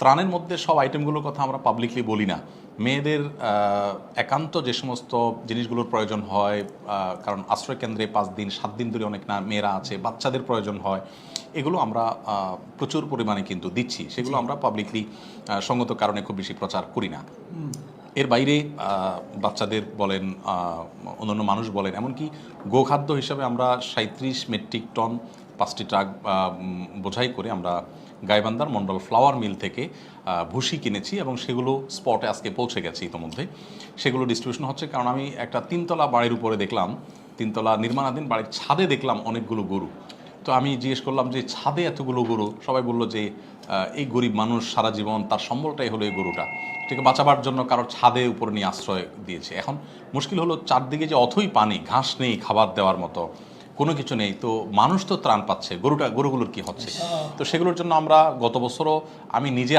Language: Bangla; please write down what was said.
ত্রাণের মধ্যে সব আইটেমগুলোর কথা আমরা পাবলিকলি বলি না। মেয়েদের একান্ত যে সমস্ত জিনিসগুলোর প্রয়োজন হয়, কারণ আশ্রয় কেন্দ্রে 5 দিন 7 দিন ধরে অনেক মেয়েরা আছে, বাচ্চাদের প্রয়োজন হয়, এগুলো আমরা প্রচুর পরিমাণে কিন্তু দিচ্ছি। সেগুলো আমরা পাবলিকলি সঙ্গত কারণে খুব বেশি প্রচার করি না। এর বাইরে বাচ্চাদের বলেন, অন্যান্য মানুষ বলেন, এমনকি গোখাদ্য হিসাবে আমরা 37 মেট্রিক টন 5টি ট্রাক বোঝাই করে আমরা গাইবান্ধার মন্ডল ফ্লাওয়ার মিল থেকে ভুসি কিনেছি এবং সেগুলো স্পটে আজকে পৌঁছে গেছে ইতোমধ্যে। সেগুলো ডিস্ট্রিবিউশন হচ্ছে। কারণ আমি একটা 3তলা বাড়ির উপরে দেখলাম, 3তলা নির্মাণাধীন বাড়ির ছাদে দেখলাম অনেকগুলো গরু। তো আমি জিজ্ঞেস করলাম যে ছাদে এতগুলো গরু, সবাই বললো যে এই গরিব মানুষ সারা জীবন তার সম্বলটাই হলো এই গরুটা, ঠিক বাঁচাবার জন্য কারোর ছাদে উপরে নিয়ে আশ্রয় দিয়েছে। এখন মুশকিল হলো চারদিকে যে অথই পানি, ঘাস নেই খাবার দেওয়ার মতো, কোনো কিছু নেই, তো মানুষ তো ত্রাণ পাচ্ছে, গরুগুলোর কি হচ্ছে? তো সেগুলোর জন্য আমরা গত বছরও আমি নিজে